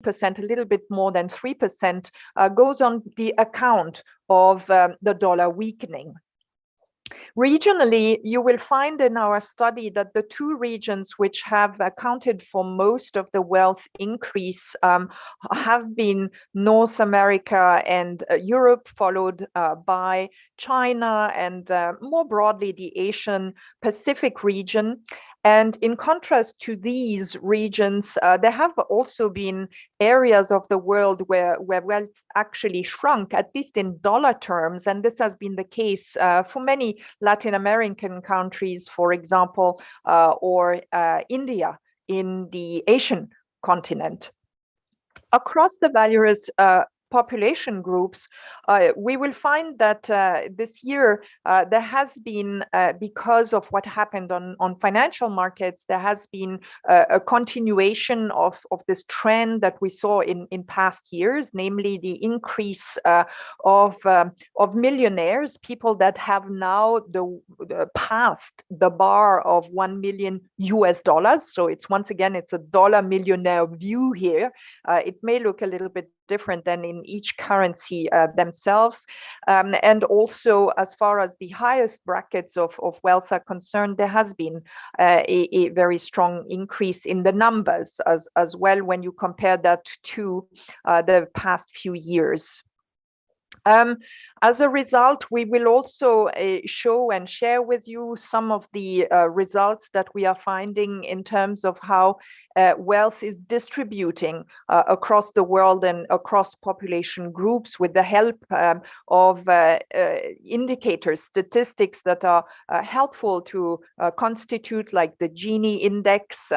a little bit more than 3%, goes on the account of the dollar weakening. Regionally, you will find in our study that the two regions which have accounted for most of the wealth increase have been North America and Europe, followed by China and more broadly the Asian Pacific region. And in contrast to these regions, there have also been areas of the world where wealth actually shrunk, at least in dollar terms. And this has been the case for many Latin American countries, for example, or India in the Asian continent. Across the various population groups, we will find that this year there has been, because of what happened on financial markets, there has been a continuation of this trend that we saw in past years, namely the increase of millionaires, people that have now passed the bar of $1 million US. So it's once again, it's a dollar millionaire view here. It may look a little bit different than in each currency themselves. And also, as far as the highest brackets of wealth are concerned, there has been a very strong increase in the numbers as well when you compare that to the past few years. As a result, we will also show and share with you some of the results that we are finding in terms of how wealth is distributing across the world and across population groups with the help of indicators, statistics that are helpful to constitute, like the Gini index,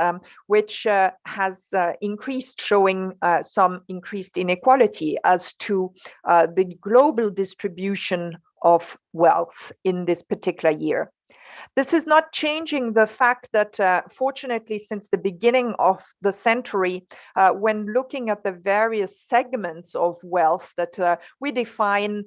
which has increased, showing some increased inequality as to the global distribution of wealth in this particular year. This is not changing the fact that, fortunately, since the beginning of the century, when looking at the various segments of wealth that we define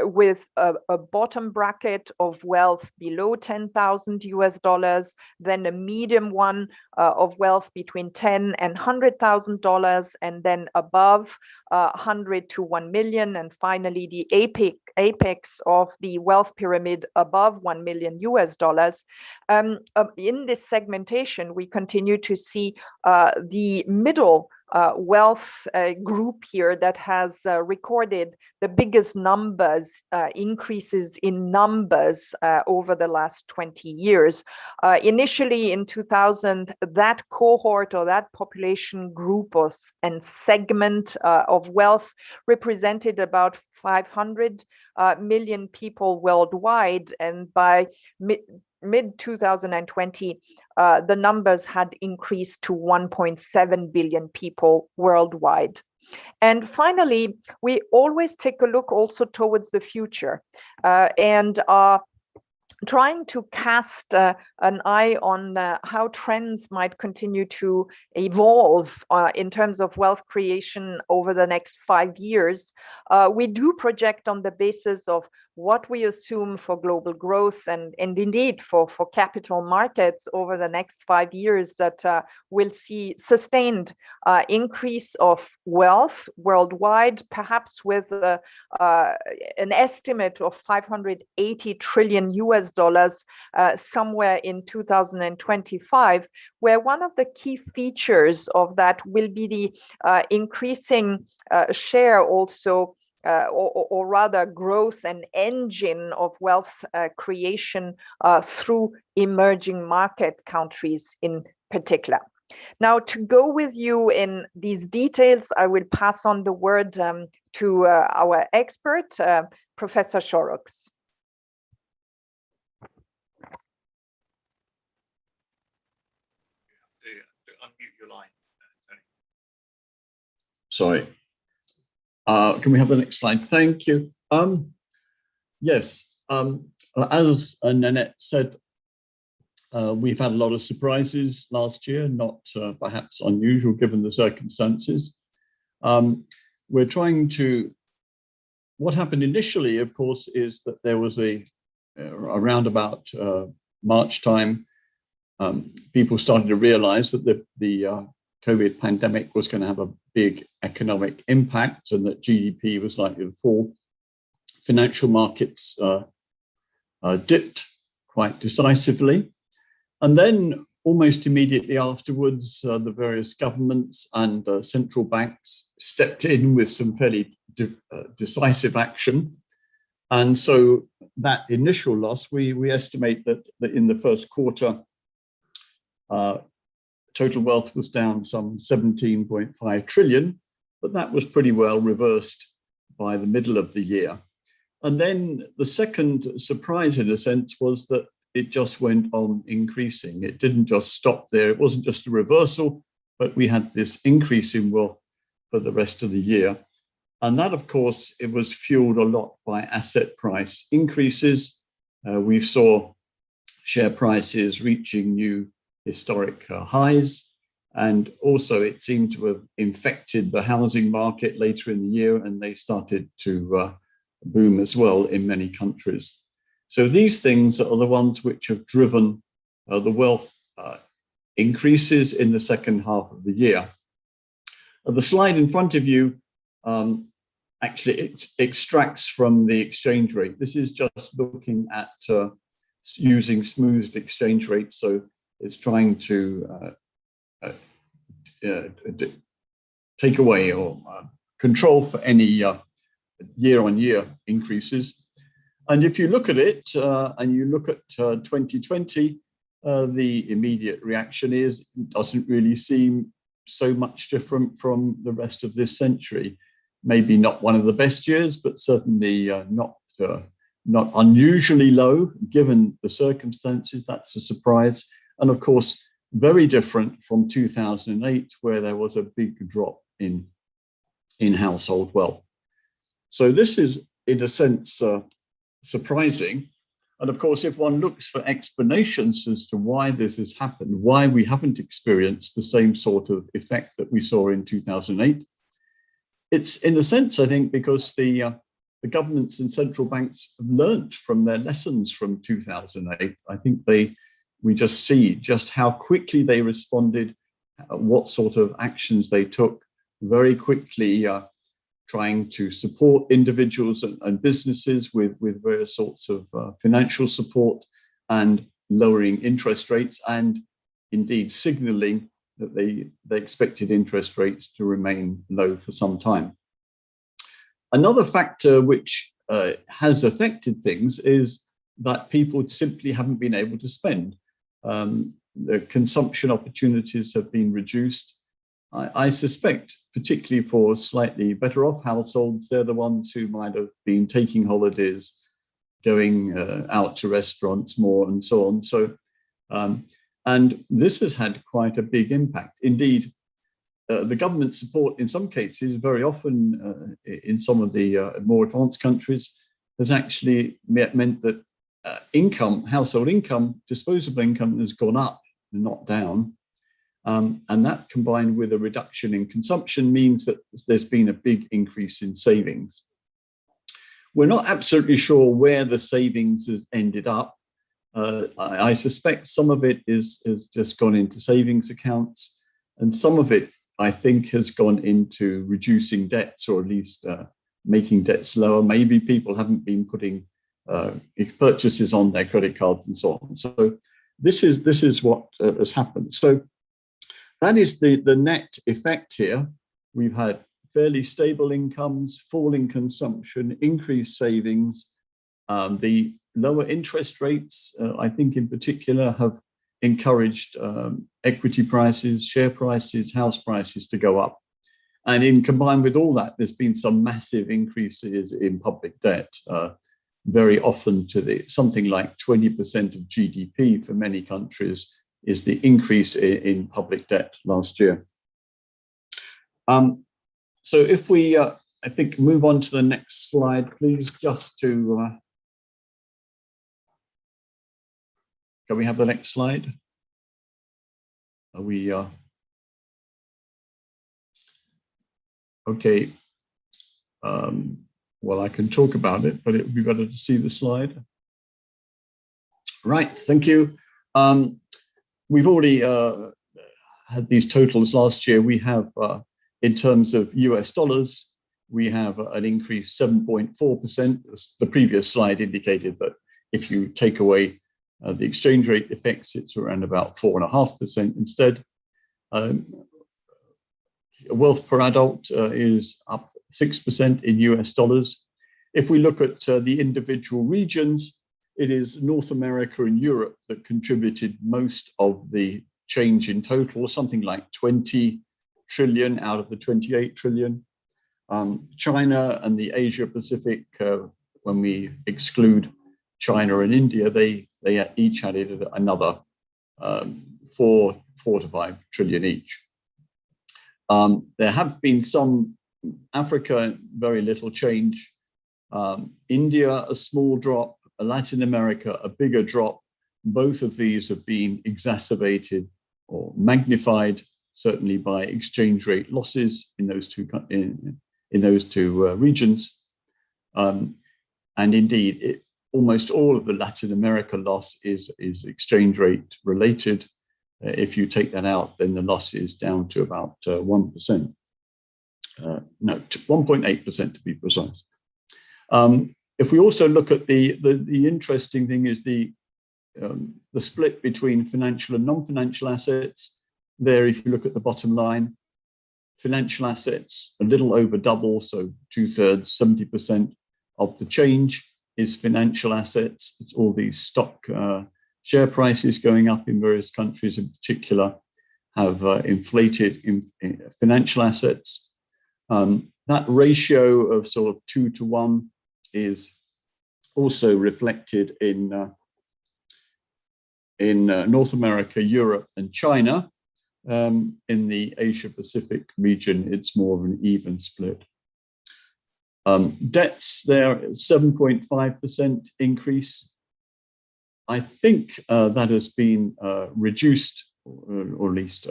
with a bottom bracket of wealth below $10,000 US, then a medium one of wealth between $10,000 and $100,000, and then above 100 to 1 million, and finally the apex of the wealth pyramid above $1 million US. In this segmentation, we continue to see the middle wealth group here that has recorded the biggest numbers, increases in numbers over the last 20 years. Initially in 2000, that cohort or that population group and segment of wealth represented about 500 million people worldwide, and by mid 2020, the numbers had increased to 1.7 billion people worldwide. And finally, we always take a look also towards the future and are trying to cast an eye on how trends might continue to evolve in terms of wealth creation over the next 5 years. We do project on the basis of what we assume for global growth and indeed for capital markets over the next 5 years, that we'll see sustained increase of wealth worldwide, perhaps with an estimate of 580 trillion US dollars somewhere in 2025, where one of the key features of that will be the increasing share also or rather growth and engine of wealth creation through emerging market countries in particular. Now, to go with you in these details, I will pass on the word to our expert, Professor Shorrocks. Unmute your line, Tony. Sorry. Can we have the next slide? Thank you. Yes, as Nanette said, we've had a lot of surprises last year, not perhaps unusual given the circumstances. We're trying to, what happened initially, of course, is that there was around about March time, people started to realize that the COVID pandemic was going to have a big economic impact and that GDP was likely to fall. Financial markets dipped quite decisively. And then almost immediately afterwards, the various governments and central banks stepped in with some fairly decisive action. And so that initial loss, we estimate that in the first quarter, total wealth was down some 17.5 trillion, but that was pretty well reversed by the middle of the year. And then the second surprise, in a sense, was that it just went on increasing. It didn't just stop there. It wasn't just a reversal, but we had this increase in wealth for the rest of the year. And that, of course, it was fueled a lot by asset price increases. We saw share prices reaching new historic highs. And also it seemed to have infected the housing market later in the year, and they started to boom as well in many countries. So these things are the ones which have driven the wealth increases in the second half of the year. The slide in front of you actually it extracts from the exchange rate. This is just looking at using smoothed exchange rates. So it's trying to take away or control for any year-on-year increases. And if you look at it and you look at 2020, the immediate reaction is it doesn't really seem so much different from the rest of this century. Maybe not one of the best years, but certainly not unusually low given the circumstances. That's a surprise. And of course, very different from 2008, where there was a big drop in household wealth. So this is, in a sense, surprising. And of course, if one looks for explanations as to why this has happened, why we haven't experienced the same sort of effect that we saw in 2008, it's in a sense, I think, because the governments and central banks have learned from their lessons from 2008. I think we just see just how quickly they responded, what sort of actions they took, very quickly trying to support individuals and businesses with various sorts of financial support and lowering interest rates, and indeed signaling that they expected interest rates to remain low for some time. Another factor which has affected things is that people simply haven't been able to spend. The consumption opportunities have been reduced. I suspect, particularly for slightly better off households, they're the ones who might have been taking holidays, going out to restaurants more and so on. So, and this has had quite a big impact. Indeed, the government support in some cases, very often in some of the more advanced countries, has actually meant that household income, disposable income has gone up and not down. And that combined with a reduction in consumption means that there's been a big increase in savings. We're not absolutely sure where the savings has ended up. I suspect some of it is just gone into savings accounts, and some of it, I think, has gone into reducing debts, or at least making debts lower. Maybe people haven't been putting purchases on their credit cards and so on. So this is what has happened. So that is the net effect here. We've had fairly stable incomes, falling consumption, increased savings. The lower interest rates, I think in particular, have encouraged equity prices, share prices, house prices to go up. And combined with all that, there's been some massive increases in public debt, very often to something like 20% of GDP for many countries is the increase in public debt last year. So if we, I think, move on to the next slide, please, just to, can we have the next slide? Are we, okay. Well, I can talk about it, but it would be better to see the slide. Right, thank you. We've already had these totals last year, we have, in terms of US dollars, we have an increase 7.4%. The previous slide indicated that if you take away the exchange rate effects, it's around about 4.5% instead. Wealth per adult is up 6% in US dollars. If we look at the individual regions, it is North America and Europe that contributed most of the change in total, something like 20 trillion out of the 28 trillion. China and the Asia Pacific, when we exclude China and India, they each added another 4 to 5 trillion each. There have been some Africa, very little change. India, a small drop. Latin America, a bigger drop. Both of these have been exacerbated or magnified, certainly by exchange rate losses in those two regions. And indeed, almost all of the Latin America loss is exchange rate related. If you take that out, then the loss is down to about 1%. No, 1.8% to be precise. If we also look at the interesting thing is the split between financial and non-financial assets. There, if you look at the bottom line, financial assets a little over double, so 2/3, 70% of the change is financial assets. It's all these stock share prices going up in various countries in particular have inflated in financial assets. That ratio of sort of 2 to 1 is also reflected in North America, Europe, and China. In the Asia Pacific region, it's more of an even split. Debts there, 7.5% increase. I think that has been reduced, or at least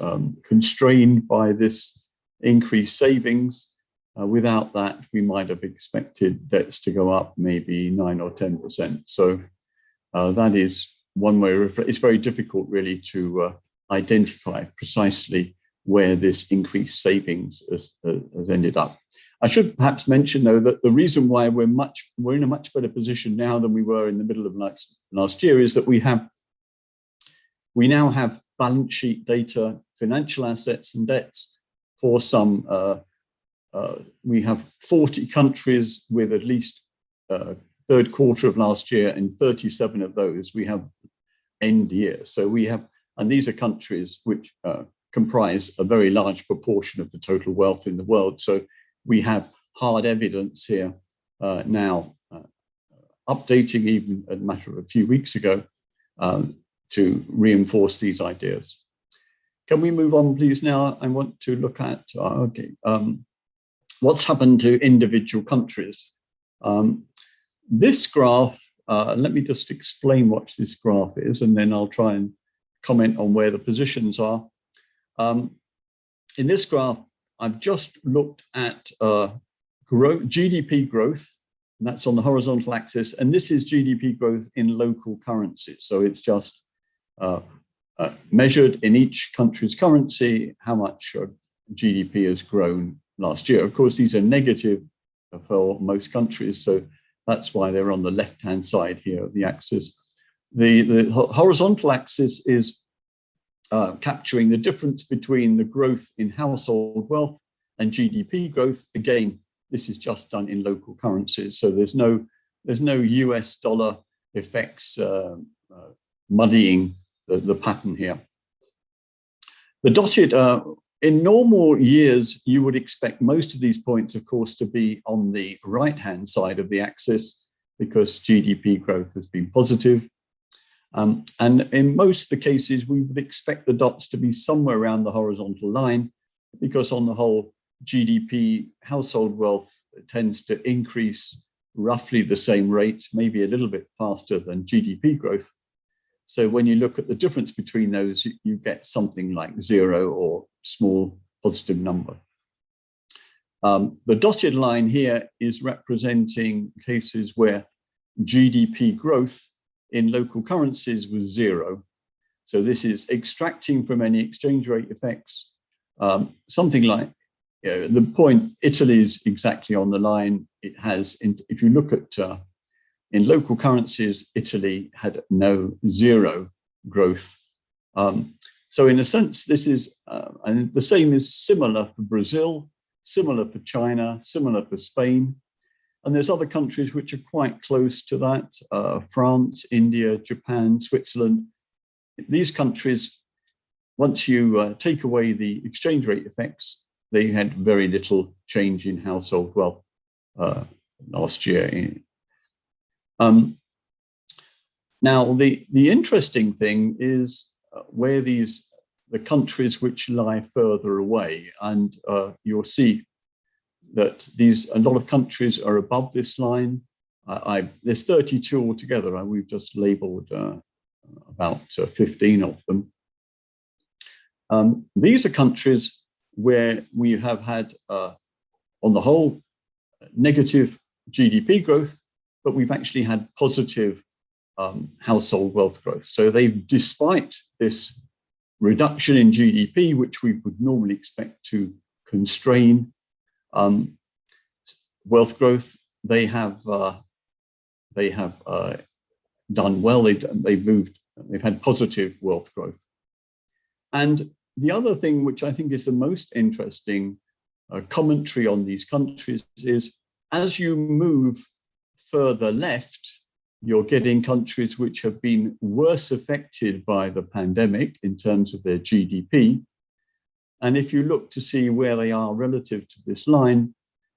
constrained by this increased savings. Without that, we might have expected debts to go up maybe 9 or 10%. So that is one way. It's very difficult really to identify precisely where this increased savings has ended up. I should perhaps mention, though, that the reason why we're in a much better position now than we were in the middle of last year is that we now have balance sheet data, financial assets and debts for some. We have 40 countries with at least third quarter of last year, and 37 of those we have end year. So we have, and these are countries which comprise a very large proportion of the total wealth in the world. So we have hard evidence here now, updating even a matter of a few weeks ago to reinforce these ideas. Can we move on, please? Now I want to look at what's happened to individual countries. This graph, let me just explain what this graph is, and then I'll try and comment on where the positions are. In this graph, I've just looked at GDP growth, and that's on the horizontal axis, and this is GDP growth in local currencies. So it's just measured in each country's currency, how much GDP has grown last year. Of course, these are negative for most countries, so that's why they're on the left-hand side here of the axis. The horizontal axis is capturing the difference between the growth in household wealth and GDP growth. Again, this is just done in local currencies, so there's no US dollar effects muddying the pattern here. The dotted, in normal years, you would expect most of these points, of course, to be on the right-hand side of the axis because GDP growth has been positive. And in most of the cases, we would expect the dots to be somewhere around the horizontal line because on the whole, GDP household wealth tends to increase roughly the same rate, maybe a little bit faster than GDP growth. So when you look at the difference between those, you get something like 0 or small positive number. The dotted line here is representing cases where GDP growth in local currencies was 0. So this is extracting from any exchange rate effects, something like, the point, Italy is exactly on the line. It has, if you look at, in local currencies, Italy had zero growth. So in a sense, this is, and the same is similar for Brazil, similar for China, similar for Spain. And there's other countries which are quite close to that, France, India, Japan, Switzerland. These countries, once you take away the exchange rate effects, they had very little change in household wealth last year. Now, the interesting thing is where the countries which lie further away, and you'll see that a lot of countries are above this line. There's 32 altogether, and we've just labeled about 15 of them. These are countries where we have had, on the whole, negative GDP growth, but we've actually had positive household wealth growth. So they've, despite this reduction in GDP, which we would normally expect to constrain wealth growth, they have done well. They've had positive wealth growth. And the other thing which I think is the most interesting commentary on these countries is, as you move further left, you're getting countries which have been worse affected by the pandemic in terms of their GDP. And if you look to see where they are relative to this line,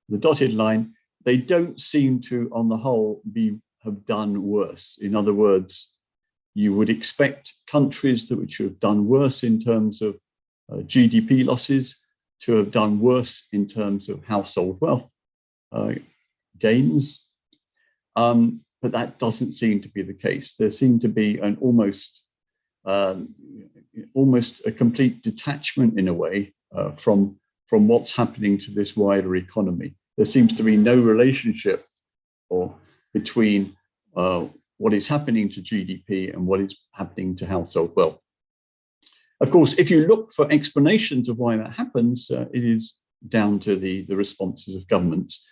the dotted line, they don't seem to, on the whole, have done worse. In other words, you would expect countries which have done worse in terms of GDP losses to have done worse in terms of household wealth gains. But that doesn't seem to be the case. There seemed to be an almost a complete detachment, in a way, from what's happening to this wider economy. There seems to be no relationship between what is happening to GDP and what is happening to household wealth. Of course, if you look for explanations of why that happens, it is down to the responses of governments.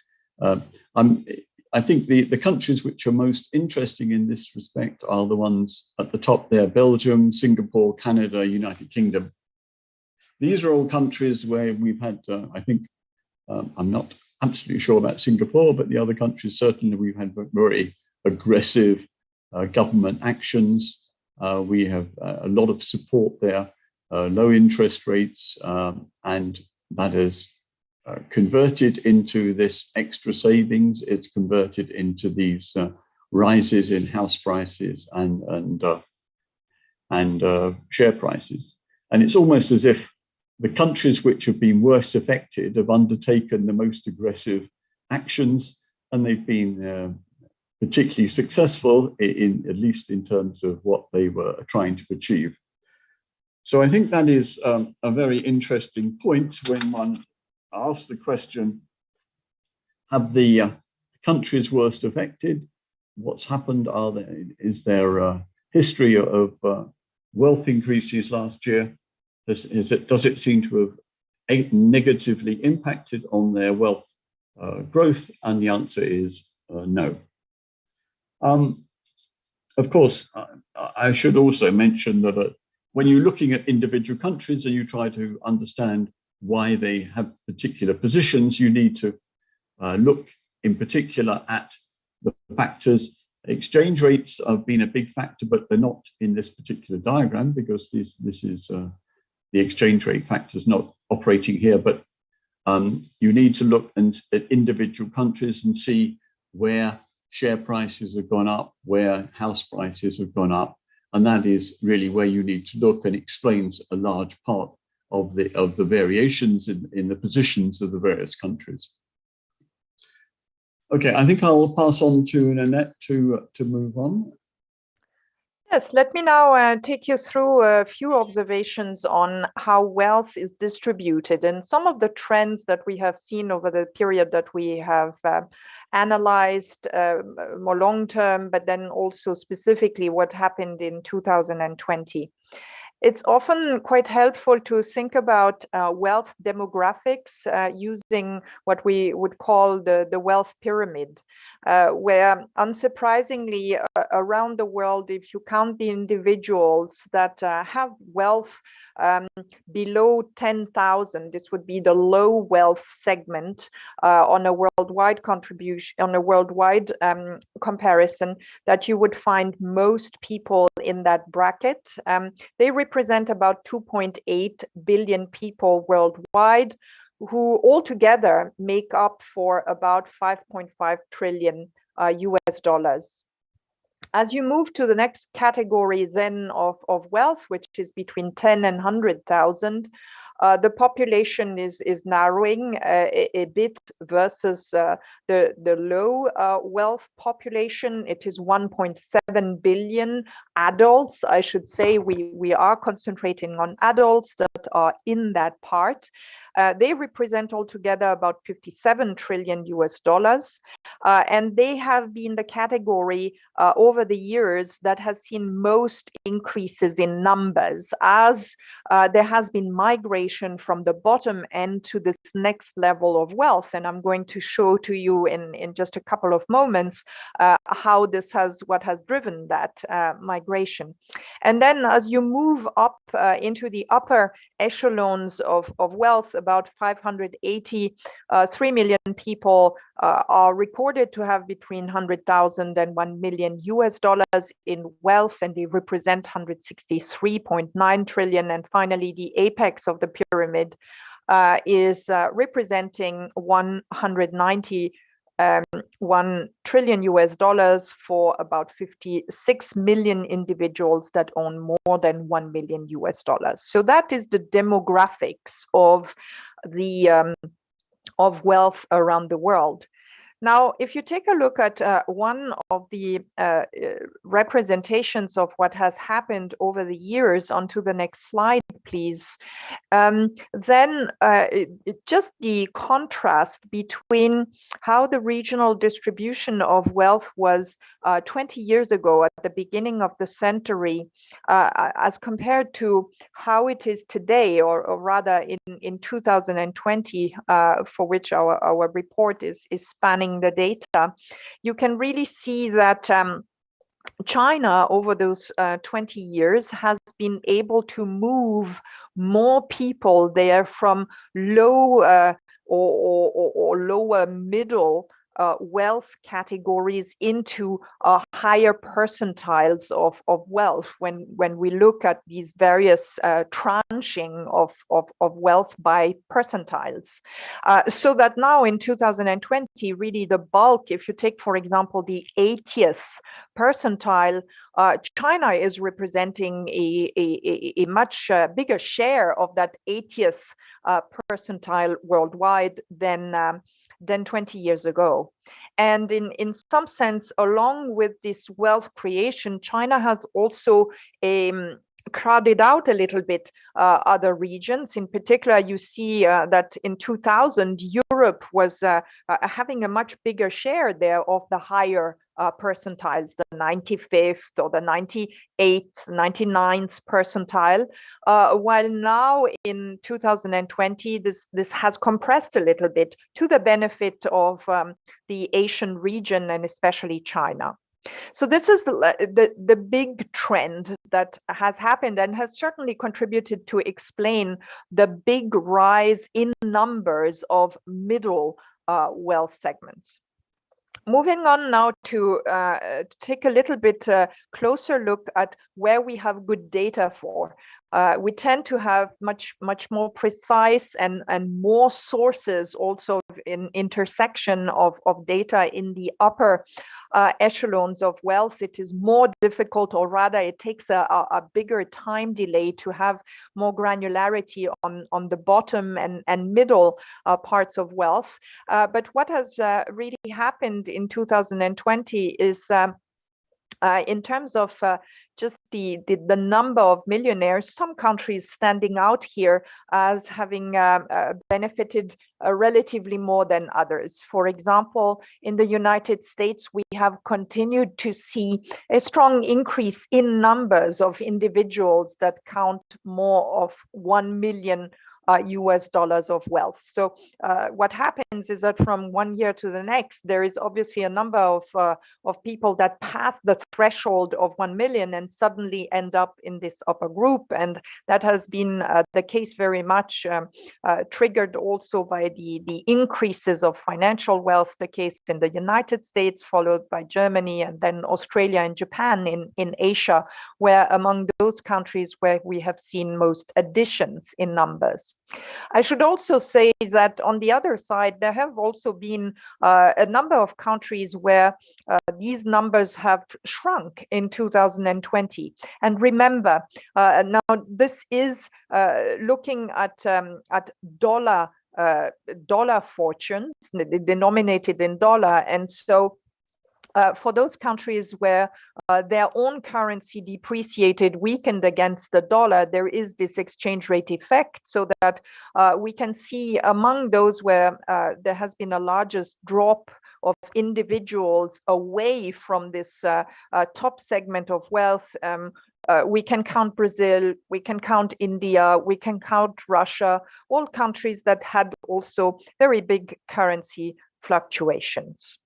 I think the countries which are most interesting in this respect are the ones at the top there: Belgium, Singapore, Canada, United Kingdom. These are all countries where we've had, I think, I'm not absolutely sure about Singapore, but the other countries, certainly we've had very aggressive government actions. We have a lot of support there, low interest rates, and that has converted into this extra savings. It's converted into these rises in house prices and share prices. And it's almost as if the countries which have been worst affected have undertaken the most aggressive actions, and they've been particularly successful, at least in terms of what they were trying to achieve. So I think that is a very interesting point when one asks the question, have the countries worst affected? What's happened? Is there a history of wealth increases last year? Does it seem to have negatively impacted on their wealth growth? And the answer is no. Of course, I should also mention that when you're looking at individual countries and you try to understand why they have particular positions, you need to look in particular at the factors. Exchange rates have been a big factor, but they're not in this particular diagram because this is the exchange rate factors not operating here. But you need to look at individual countries and see where share prices have gone up, where house prices have gone up. And that is really where you need to look, and explains a large part of the variations in the positions of the various countries. Okay, I think I'll pass on to Nanette to move on. Yes, let me now take you through a few observations on how wealth is distributed and some of the trends that we have seen over the period that we have analyzed more long term, but then also specifically what happened in 2020. It's often quite helpful to think about wealth demographics using what we would call the wealth pyramid, where unsurprisingly around the world, if you count the individuals that have wealth below 10,000, this would be the low wealth segment on a worldwide contribution, on a worldwide comparison, that you would find most people in that bracket. They represent about 2.8 billion people worldwide, who altogether make up for about 5.5 trillion US dollars. As you move to the next category then of wealth, which is between 10 and 100,000, the population is narrowing a bit versus the low wealth population. It is 1.7 billion adults. I should say we are concentrating on adults that are in that part. They represent altogether about 57 trillion US dollars. And they have been the category over the years that has seen most increases in numbers, as there has been migration from the bottom end to this next level of wealth. And I'm going to show to you in just a couple of moments how this what has driven that migration. And then as you move up into the upper echelons of wealth, about 583 million people are recorded to have between 100,000 and 1 million US dollars in wealth, and they represent 163.9 trillion. And finally, the apex of the pyramid is representing 191 trillion US dollars for about 56 million individuals that own more than 1 million US dollars. So that is the demographics of the of wealth around the world. Now, if you take a look at one of the representations of what has happened over the years, onto the next slide, please, then just the contrast between how the regional distribution of wealth was 20 years ago at the beginning of the century, as compared to how it is today, or rather in 2020, for which our report is spanning the data, you can really see that China, over those 20 years, has been able to move more people there from low or lower middle wealth categories into higher percentiles of wealth when we look at these various tranching of wealth by percentiles. So that now in 2020, really the bulk, if you take, for example, the 80th percentile, China is representing a much bigger share of that 80th percentile worldwide than 20 years ago. And in some sense, along with this wealth creation, China has also crowded out a little bit other regions. In particular, you see that in 2000, Europe was having a much bigger share there of the higher percentiles, the 95th or the 98th, 99th percentile, while now in 2020, this has compressed a little bit to the benefit of the Asian region and especially China. So this is the big trend that has happened and has certainly contributed to explain the big rise in numbers of middle wealth segments. Moving on now to take a little bit closer look at where we have good data for. We tend to have much more precise and more sources also in intersection of data in the upper echelons of wealth. It is more difficult, or rather it takes a bigger time delay to have more granularity on the bottom and middle parts of wealth. But what has really happened in 2020 is in terms of just the number of millionaires, some countries standing out here as having benefited relatively more than others. For example, in the United States, we have continued to see a strong increase in numbers of individuals that count more of 1 million US dollars of wealth. So what happens is that from one year to the next, there is obviously a number of people that pass the threshold of 1 million and suddenly end up in this upper group. And that has been the case very much triggered also by the increases of financial wealth, the case in the United States, followed by Germany, and then Australia and Japan in Asia, where among those countries where we have seen most additions in numbers. I should also say that on the other side, there have also been a number of countries where these numbers have shrunk in 2020. And remember, now this is looking at dollar fortunes denominated in dollar, and so for those countries where their own currency depreciated, weakened against the dollar, there is this exchange rate effect, so that we can see among those where there has been a largest drop of individuals away from this top segment of wealth. We can count Brazil, we can count India, we can count Russia, all countries that had also very big currency fluctuations.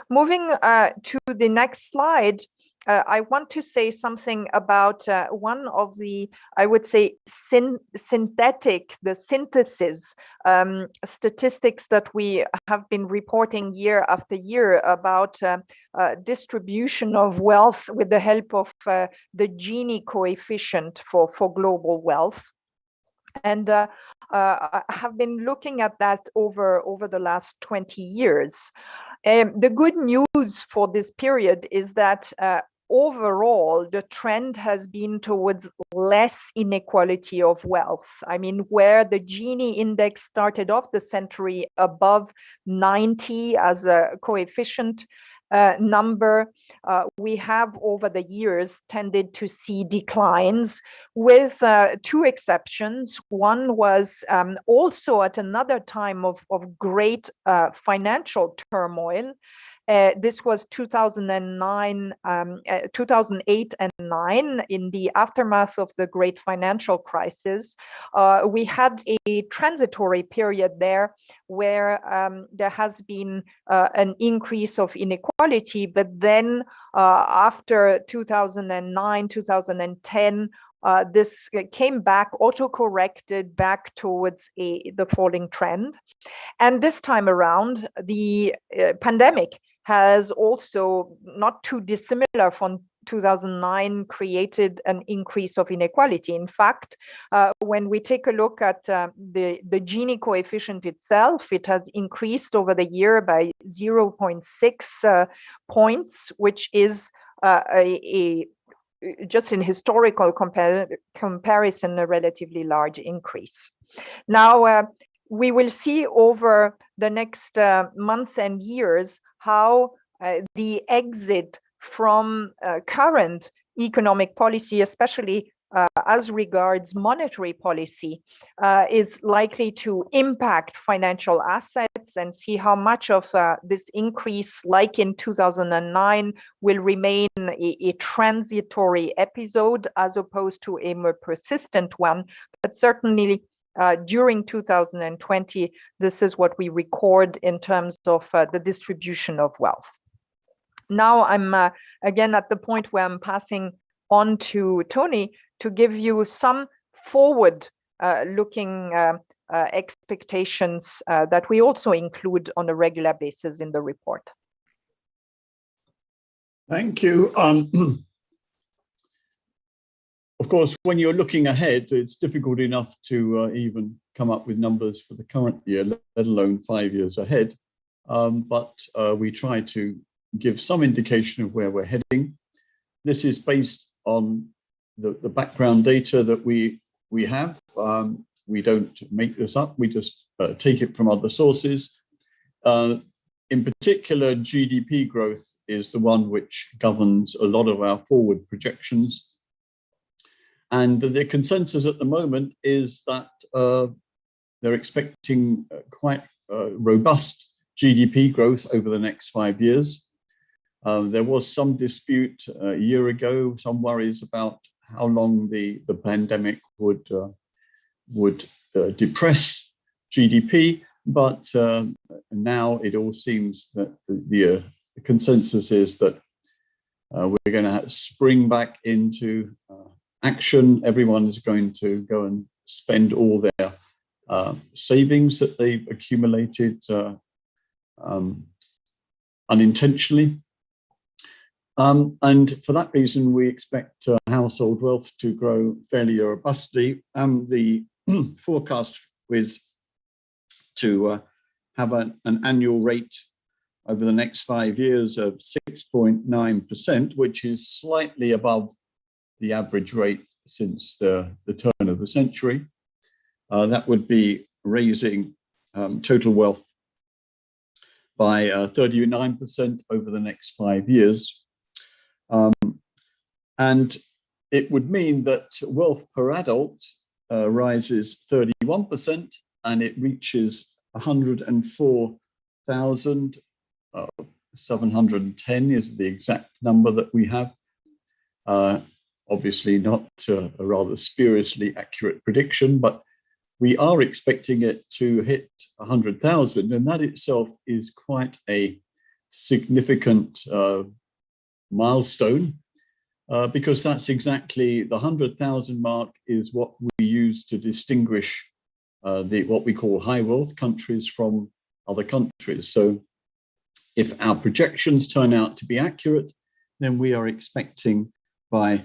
Moving to the next slide, I want to say something about one of the, I would say, the synthesis statistics that we have been reporting year after year about distribution of wealth with the help of the Gini coefficient for global wealth. And I have been looking at that over the last 20 years. The good news for this period is that overall, the trend has been towards less inequality of wealth. I mean, where the Gini index started off the century above 90 as a coefficient number, we have over the years tended to see declines, with two exceptions. One was also at another time of great financial turmoil. This was 2008 and 9, in the aftermath of the great financial crisis. We had a transitory period there where there has been an increase of inequality, but then after 2009, 2010, this came back, auto-corrected back towards the falling trend. And this time around, the pandemic has also, not too dissimilar from 2009, created an increase of inequality. In fact, when we take a look at the Gini coefficient itself, it has increased over the year by 0.6 points, which is just in historical comparison, a relatively large increase. Now, we will see over the next months and years how the exit from current economic policy, especially as regards monetary policy, is likely to impact financial assets, and see how much of this increase, like in 2009, will remain a transitory episode as opposed to a more persistent one. But certainly during 2020, this is what we record in terms of the distribution of wealth. Now I'm again at the point where I'm passing on to Tony to give you some forward-looking expectations that we also include on a regular basis in the report. Thank you. Of course, when you're looking ahead, it's difficult enough to even come up with numbers for the current year, let alone 5 years ahead. But we try to give some indication of where we're heading. This is based on the background data that we have. We don't make this up, we just take it from other sources. In particular, GDP growth is the one which governs a lot of our forward projections. And the consensus at the moment is that they're expecting quite robust GDP growth over the next 5 years. There was some dispute a year ago, some worries about how long the pandemic would depress GDP, but now it all seems that the consensus is that we're going to spring back into action. Everyone is going to go and spend all their savings that they've accumulated unintentionally. And for that reason, we expect household wealth to grow fairly robustly. The forecast is to have an annual rate over the next 5 years of 6.9%, which is slightly above the average rate since the turn of the century. That would be raising total wealth by 39% over the next 5 years. And it would mean that wealth per adult rises 31%, and it reaches 104,710 is the exact number that we have. Obviously not a rather spuriously accurate prediction, but we are expecting it to hit 100,000, and that itself is quite a significant milestone, because that's exactly the 100,000 mark is what we use to distinguish what we call high wealth countries from other countries. So if our projections turn out to be accurate, then we are expecting by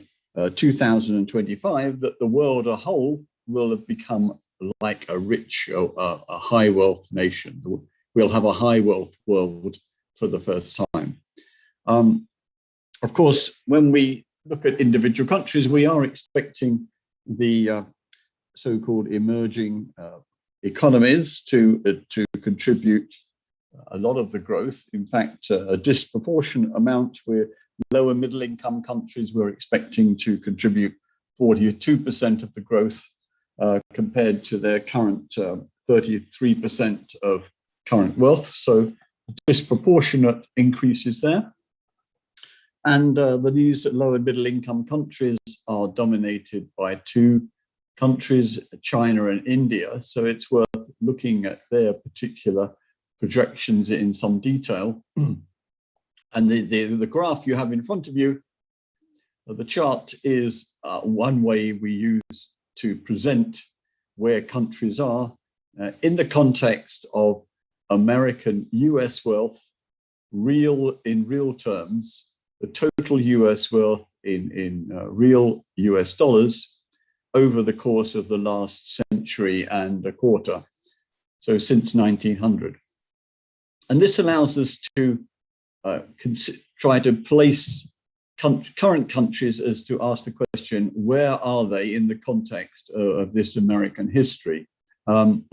2025 that the world as a whole will have become like a rich, a high wealth nation. We'll have a high wealth world for the first time. Of course, when we look at individual countries, we are expecting the so-called emerging economies to contribute a lot of the growth. In fact, a disproportionate amount. Where lower middle income countries we're expecting to contribute 42% of the growth compared to their current 33% of current wealth. So disproportionate increases there. And these lower middle income countries are dominated by two countries, China and India. So it's worth looking at their particular projections in some detail. And the graph you have in front of you, the chart is one way we use to present where countries are in the context of American US wealth, in real terms, the total US wealth in real US dollars over the course of the last century and a quarter, so since 1900. And this allows us to try to place current countries as to ask the question, where are they in the context of this American history? And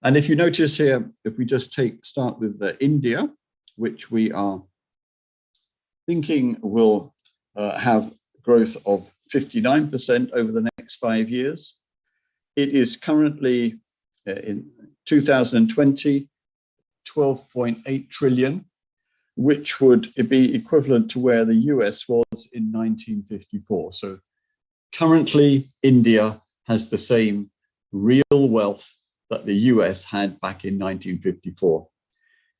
if you notice here, if we just start with India, which we are thinking will have growth of 59% over the next 5 years. It is currently in 2020, 12.8 trillion, which would be equivalent to where the US was in 1954. So currently, India has the same real wealth that the US had back in 1954.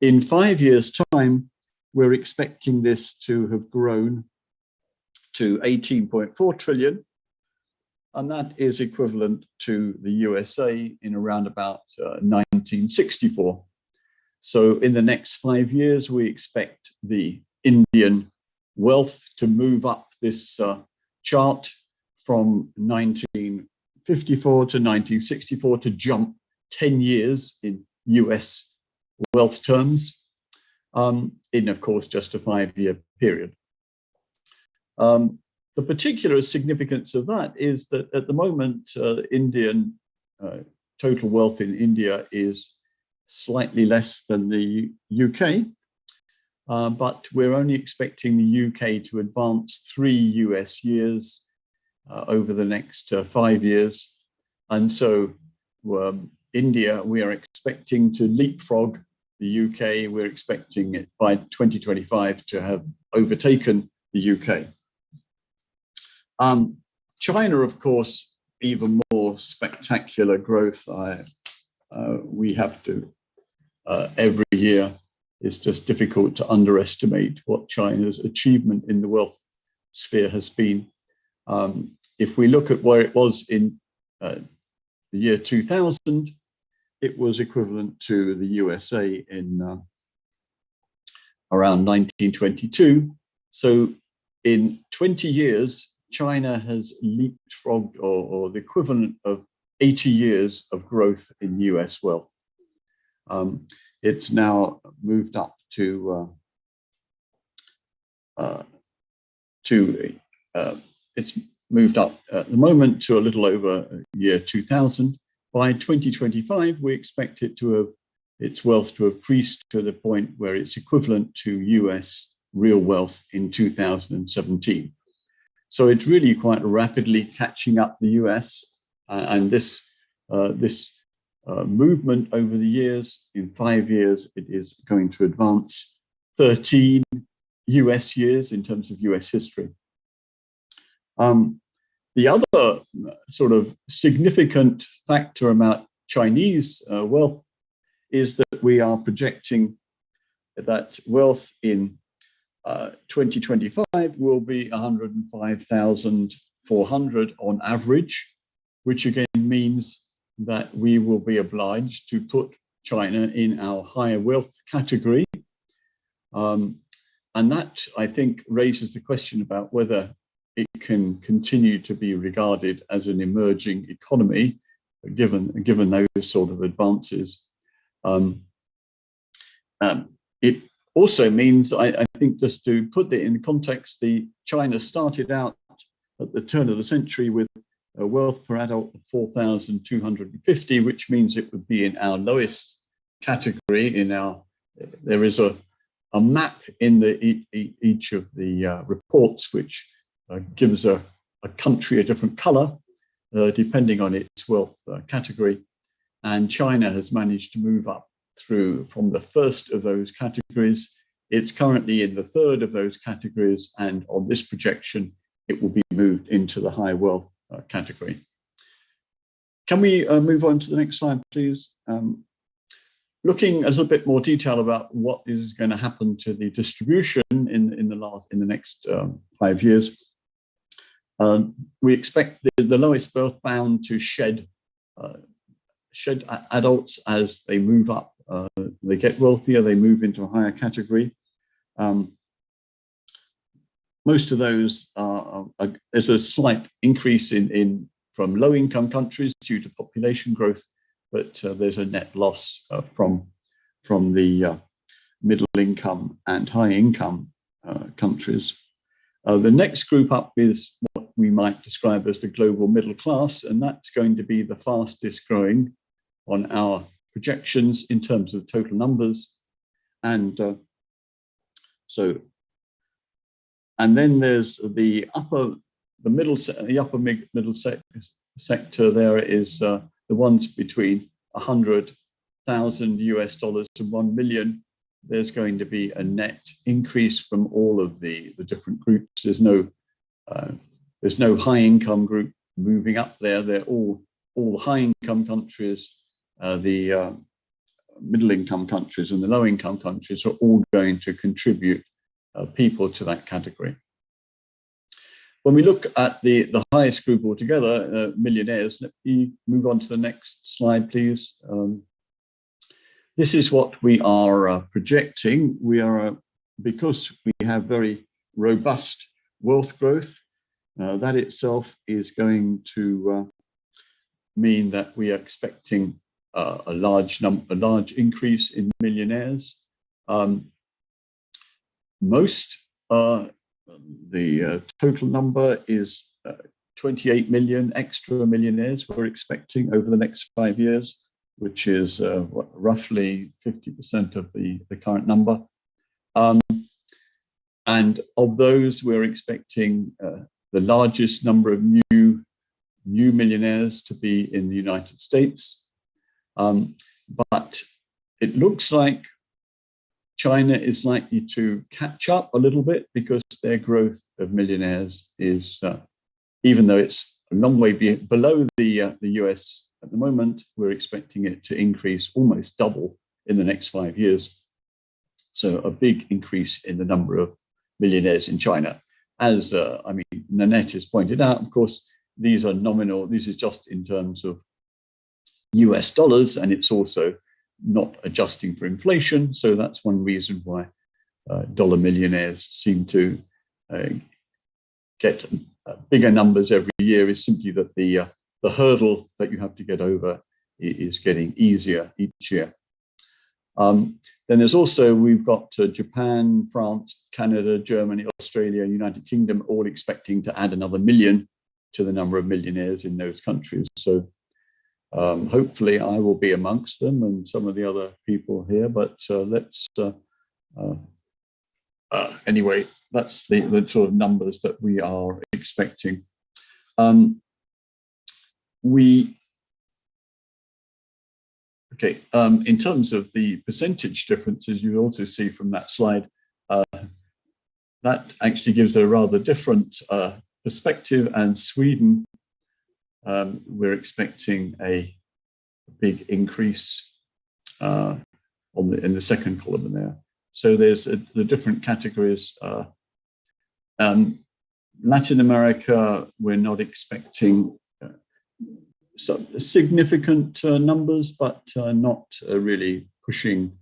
In 5 years' time, we're expecting this to have grown to 18.4 trillion, and that is equivalent to the USA in around about 1964. So in the next 5 years, we expect the Indian wealth to move up this chart from 1954 to 1964 to jump 10 years in US wealth terms, in, of course, just a 5-year period. The particular significance of that is that at the moment, Indian total wealth in India is slightly less than the UK, but we're only expecting the UK to advance 3 US years over the next 5 years. And so India, we are expecting to leapfrog the UK. We're expecting it by 2025 to have overtaken the UK. China, of course, even more spectacular growth. We have to, every year, it's just difficult to underestimate what China's achievement in the wealth sphere has been. If we look at where it was in the year 2000, it was equivalent to the USA in around 1922. So in 20 years, China has leapfrogged or the equivalent of 80 years of growth in US wealth. It's now moved up it's moved up at the moment to a little over year 2000. By 2025, we expect it to have its wealth to have increased to the point where it's equivalent to US real wealth in 2017. So it's really quite rapidly catching up the US, and this movement over the years, in 5 years, it is going to advance 13 US years in terms of US history. The other sort of significant factor about Chinese wealth is that we are projecting that wealth in 2025 will be 105,400 on average, which again means that we will be obliged to put China in our higher wealth category. And that, I think, raises the question about whether it can continue to be regarded as an emerging economy, given those sort of advances. It also means, I think, just to put it in context, China started out at the turn of the century with a wealth per adult of 4,250, which means it would be in our lowest category. There is a map in each of the reports which gives a country a different color depending on its wealth category. And China has managed to move up from the first of those categories. It's currently in the third of those categories, and on this projection, it will be moved into the high wealth category. Can we move on to the next slide, please? Looking a little bit more detail about what is going to happen to the distribution in the next 5 years. We expect the lowest birth bound to shed adults as they move up. They get wealthier, they move into a higher category. Most of those there's a slight increase from low-income countries due to population growth, but there's a net loss from the middle-income and high-income countries. The next group up is what we might describe as the global middle class, and that's going to be the fastest growing on our projections in terms of total numbers. And then there's the upper middle sector. There is the ones between 100,000 US dollars to 1 million. There's going to be a net increase from all of the different groups. There's no high income group moving up there. They're all the high income countries, the middle income countries, and the low income countries are all going to contribute people to that category. When we look at the highest group altogether, millionaires, let me move on to the next slide, please. This is what we are projecting. Because we have very robust wealth growth, that itself is going to mean that we are expecting a large increase in millionaires. The total number is 28 million extra millionaires we're expecting over the next 5 years. which is roughly 50% of the current number. And of those, we're expecting the largest number of new millionaires to be in the United States. But it looks like China is likely to catch up a little bit because their growth of millionaires is, even though it's a long way below the US at the moment, we're expecting it to increase almost double in the next 5 years. So a big increase in the number of millionaires in China. As Nanette has pointed out, of course, these are nominal. This is just in terms of US dollars, and it's also not adjusting for inflation. So that's one reason why dollar millionaires seem to get bigger numbers every year, is simply that the hurdle that you have to get over is getting easier each year. Then there's also, we've got Japan, France, Canada, Germany, Australia, United Kingdom, all expecting to add another million to the number of millionaires in those countries. So hopefully I will be amongst them and some of the other people here, but anyway, that's the sort of numbers that we are expecting. In terms of the percentage differences, you also see from that slide, that actually gives a rather different perspective. And Sweden, we're expecting a big increase in the second column there. So there's the different categories. Latin America, we're not expecting some significant numbers, but not really pushing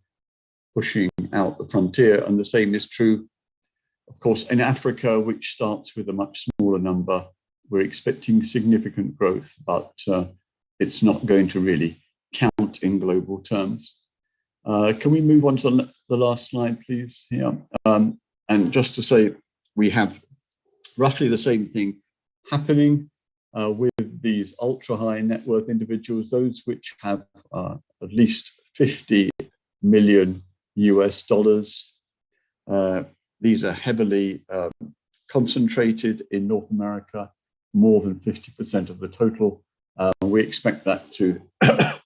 out the frontier. And the same is true, of course, in Africa, which starts with a much smaller number. We're expecting significant growth, but it's not going to really count in global terms. Can we move on to the last slide, please? Here. And just to say, we have roughly the same thing happening with these ultra high net worth individuals, those which have at least 50 million US dollars. These are heavily concentrated in North America, more than 50% of the total. We expect that to the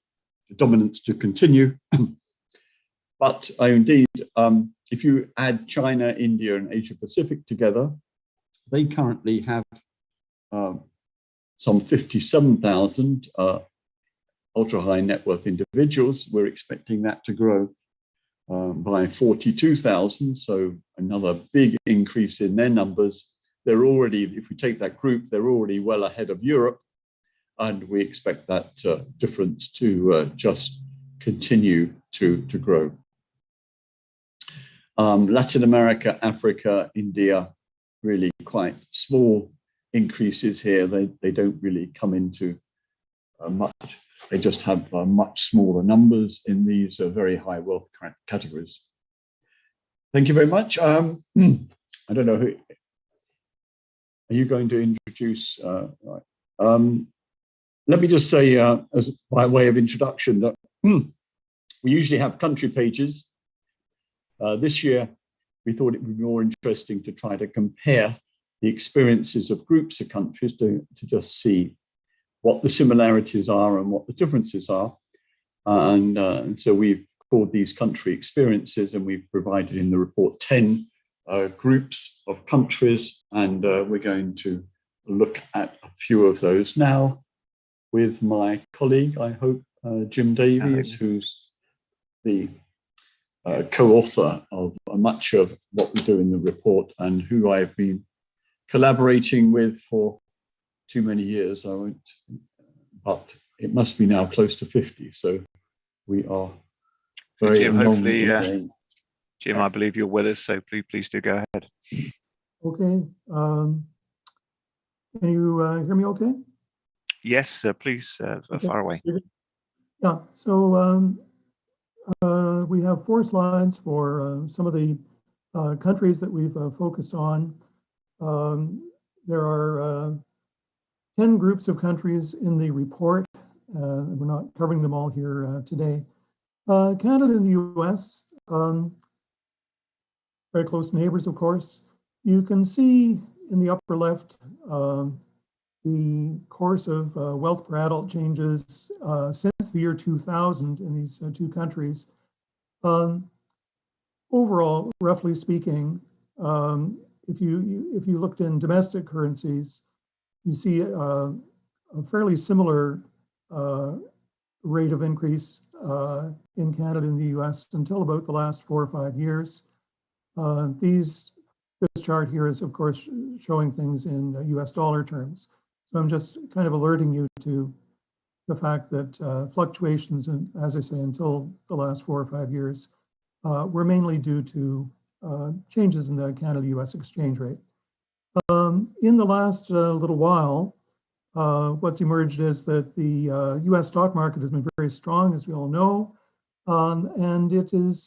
dominance to continue. But indeed, if you add China, India, and Asia Pacific together, they currently have some 57,000 ultra high net worth individuals. We're expecting that to grow by 42,000, so another big increase in their numbers. They're already, if we take that group, they're already well ahead of Europe, and we expect that difference to just continue to grow. Latin America, Africa, India, really quite small increases here. They don't really come into much. They just have much smaller numbers in these very high wealth categories. Thank you very much. I don't know who. Are you going to introduce? Let me just say, as by way of introduction, that we usually have country pages. This year, we thought it would be more interesting to try to compare the experiences of groups of countries to just see what the similarities are and what the differences are. And so we've called these country experiences, and we've provided in the report 10 groups of countries, and we're going to look at a few of those now with my colleague, I hope, Jim Davies, who's the co-author of much of what we do in the report, and who I've been collaborating with for too many years. I won't, but it must be now close to 50. So we are very Jim, hopefully, Jim, I believe you're with us, so please do go ahead. Okay. Can you hear me okay? Yes, please, Okay. far away. Yeah, so we have 4 slides for some of the countries that we've focused on. There are 10 groups of countries in the report, We're not covering them all here today. Canada and the US, very close neighbors, of course. You can see in the upper left the course of wealth per adult changes since the year 2000 in these two countries. Overall, roughly speaking, if you looked in domestic currencies, you see a fairly similar rate of increase in Canada and the US until about the last 4 or 5 years. This chart here is, of course, showing things in US dollar terms. So I'm just kind of alerting you to the fact that fluctuations, as I say, until the last 4 or 5 years, were mainly due to changes in the Canada-US exchange rate. In the last little while, what's emerged is that the US stock market has been very strong, as we all know, and it has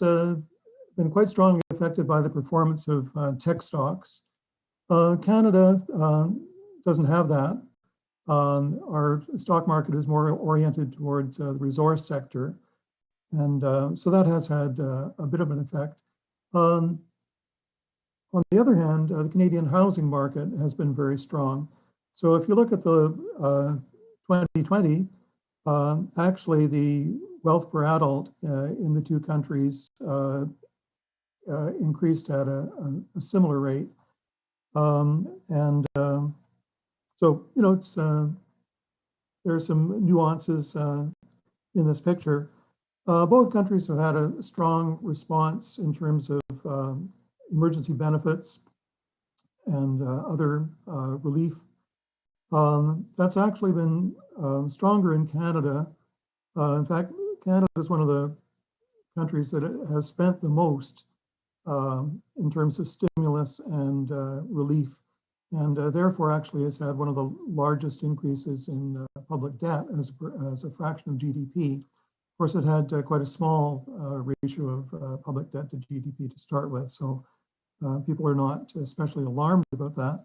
been quite strongly affected by the performance of tech stocks. Canada doesn't have that. Our stock market is more oriented towards the resource sector, and so that has had a bit of an effect. On the other hand, the Canadian housing market has been very strong. So if you look at the 2020, actually the wealth per adult in the two countries increased at a similar rate. So, you know, there are some nuances in this picture. Both countries have had a strong response in terms of emergency benefits and other relief. That's actually been stronger in Canada. In fact, Canada is one of the countries that has spent the most in terms of stimulus and relief, and therefore actually has had one of the largest increases in public debt as a fraction of GDP. Of course, it had quite a small ratio of public debt to GDP to start with, so people are not especially alarmed about that.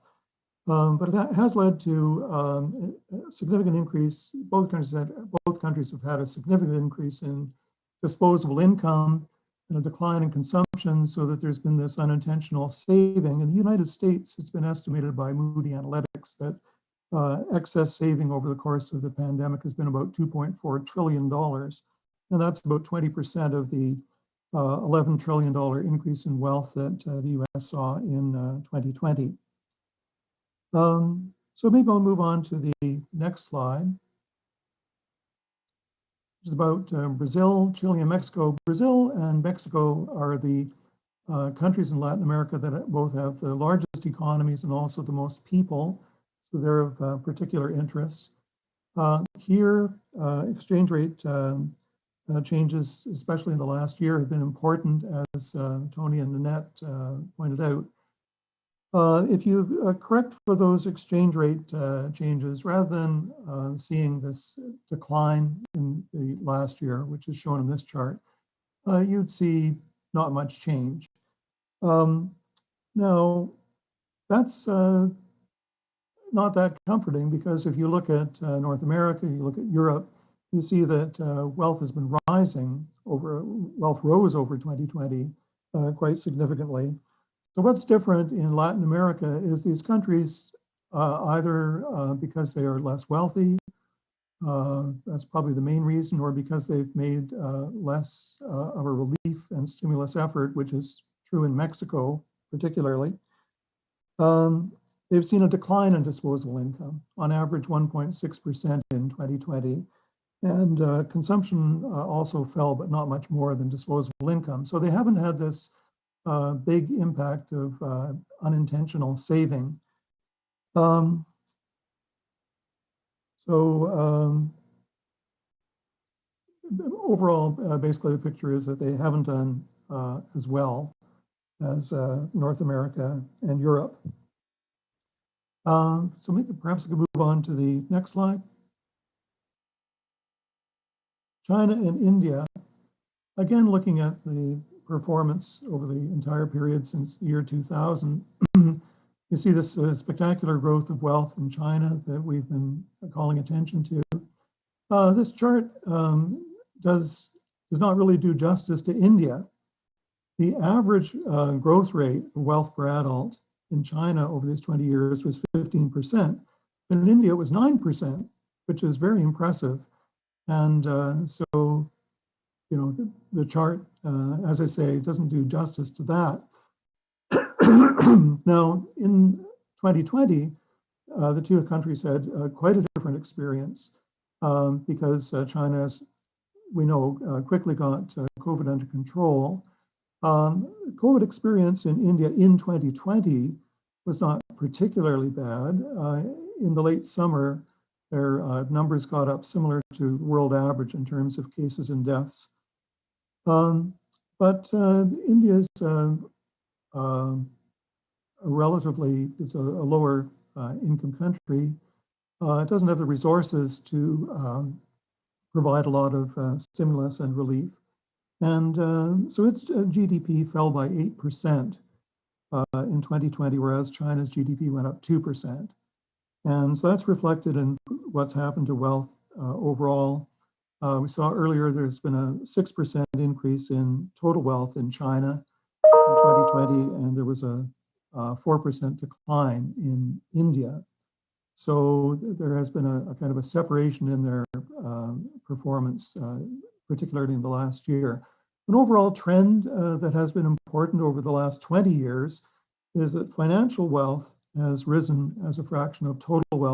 But it has led to a significant increase. Both countries have had a significant increase in disposable income and a decline in consumption, so that there's been this unintentional saving. In the United States, it's been estimated by Moody Analytics that excess saving over the course of the pandemic has been about $2.4 trillion. And that's about 20% of the $11 trillion increase in wealth that the US saw in 2020. So maybe I'll move on to the next slide, which is about Brazil, Chile, and Mexico. Brazil and Mexico are the countries in Latin America that both have the largest economies and also the most people, so they're of particular interest. Here, exchange rate changes, especially in the last year, have been important, as Tony and Nanette pointed out. If you correct for those exchange rate changes, rather than seeing this decline in the last year, which is shown in this chart, you'd see not much change. Now, that's not that comforting, because if you look at North America, you look at Europe, you see that wealth has been rising wealth rose over 2020 quite significantly. So what's different in Latin America is these countries, either because they are less wealthy, that's probably the main reason, or because they've made less of a relief and stimulus effort, which is true in Mexico particularly. They've seen a decline in disposable income, on average 1.6% in 2020. And consumption also fell, but not much more than disposable income. So they haven't had this big impact of unintentional saving. Overall, basically the picture is that they haven't done as well as North America and Europe. So maybe perhaps we could move on to the next slide. China and India, again, looking at the performance over the entire period since the year 2000, you see this spectacular growth of wealth in China that we've been calling attention to. This chart does not really do justice to India. The average growth rate of wealth per adult in China over these 20 years was 15%, but in India it was 9%, which is very impressive. And so, you know, the chart, as I say, doesn't do justice to that. Now, in 2020, the two countries had quite a different experience because China, as we know, quickly got COVID under control. COVID experience in India in 2020 was not particularly bad. In the late summer, their numbers got up similar to the world average in terms of cases and deaths. But India's relatively, it's a lower income country. It doesn't have the resources to provide a lot of stimulus and relief. And so its GDP fell by 8% in 2020, whereas China's GDP went up 2%. And so that's reflected in what's happened to wealth overall. We saw earlier there's been a 6% increase in total wealth in China in 2020, and there was a 4% decline in India. So there has been a kind of a separation in their performance, particularly in the last year. An overall trend that has been important over the last 20 years is that financial wealth has risen as a fraction of total wealth